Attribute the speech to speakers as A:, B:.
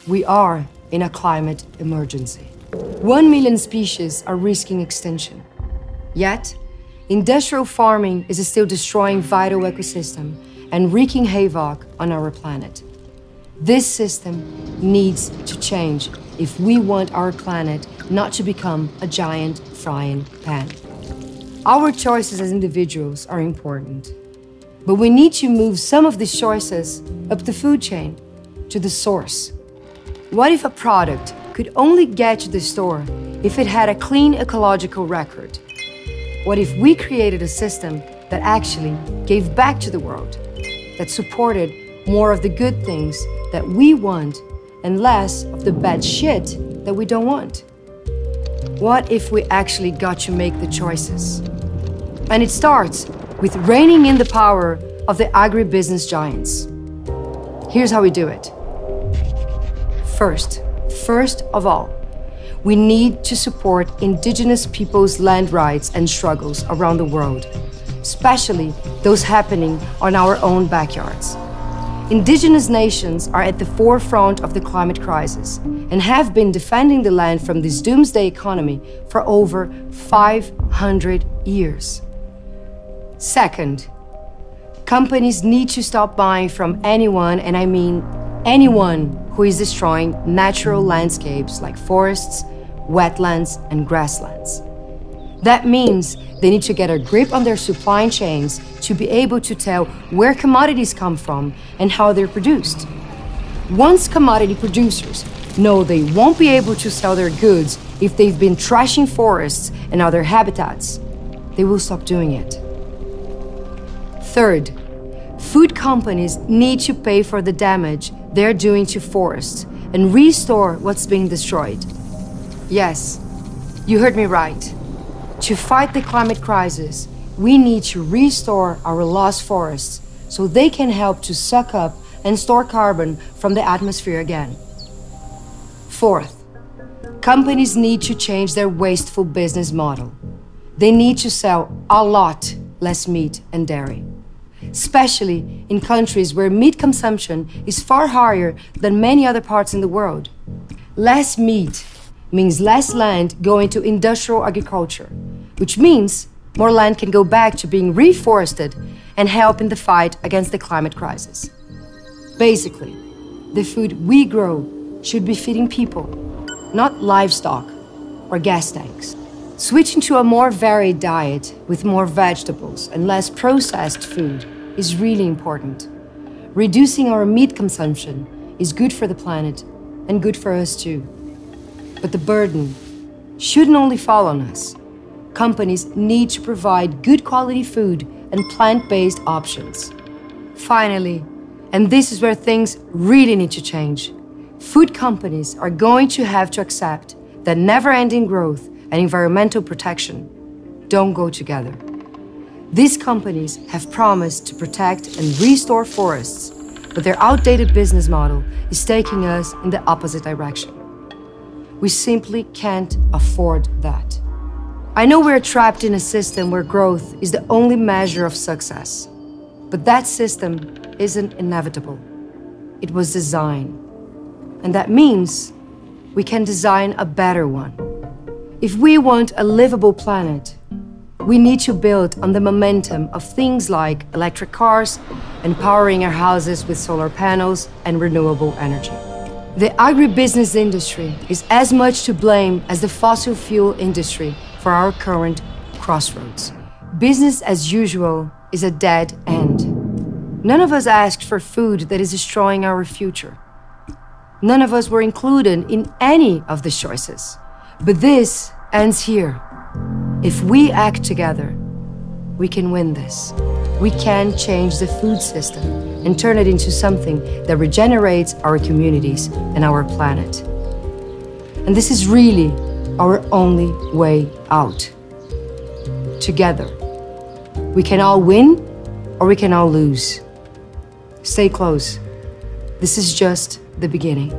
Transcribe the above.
A: We are in a climate emergency. 1 million species are risking extinction. Yet, industrial farming is still destroying vital ecosystem and wreaking havoc on our planet. This system needs to change if we want our planet not to become a giant frying pan. Our choices as individuals are important, but we need to move some of these choices up the food chain, to the source. What if a product could only get to the store if it had a clean ecological record? What if we created a system that actually gave back to the world, that supported more of the good things that we want and less of the bad shit that we don't want? What if we actually got to make the choices? And it starts with reining in the power of the agribusiness giants. Here's how we do it. First of all, we need to support indigenous people's land rights and struggles around the world, especially those happening on our own backyards. Indigenous nations are at the forefront of the climate crisis and have been defending the land from this doomsday economy for over 500 years. Second, companies need to stop buying from anyone, and I mean anyone, who is destroying natural landscapes like forests, wetlands, and grasslands. That means they need to get a grip on their supply chains to be able to tell where commodities come from and how they're produced. Once commodity producers know they won't be able to sell their goods if they've been trashing forests and other habitats, they will stop doing it. Third, food companies need to pay for the damage they're doing to forests and restore what's being destroyed. Yes, you heard me right. To fight the climate crisis, we need to restore our lost forests so they can help to suck up and store carbon from the atmosphere again. Fourth, companies need to change their wasteful business model. They need to sell a lot less meat and dairy, especially in countries where meat consumption is far higher than many other parts in the world. Less meat means less land going to industrial agriculture, which means more land can go back to being reforested and help in the fight against the climate crisis. Basically, the food we grow should be feeding people, not livestock or gas tanks. Switching to a more varied diet with more vegetables and less processed food is really important. Reducing our meat consumption is good for the planet and good for us too. But the burden shouldn't only fall on us. Companies need to provide good quality food and plant-based options. Finally, and this is where things really need to change, food companies are going to have to accept that never-ending growth and environmental protection don't go together. These companies have promised to protect and restore forests, but their outdated business model is taking us in the opposite direction. We simply can't afford that. I know we're trapped in a system where growth is the only measure of success, but that system isn't inevitable. It was designed. And that means we can design a better one. If we want a livable planet, we need to build on the momentum of things like electric cars and powering our houses with solar panels and renewable energy. The agribusiness industry is as much to blame as the fossil fuel industry for our current crossroads. Business as usual is a dead end. None of us asked for food that is destroying our future. None of us were included in any of the choices. But this ends here. If we act together, we can win this. We can change the food system and turn it into something that regenerates our communities and our planet. And this is really our only way out. Together. We can all win or we can all lose. Stay close. This is just the beginning.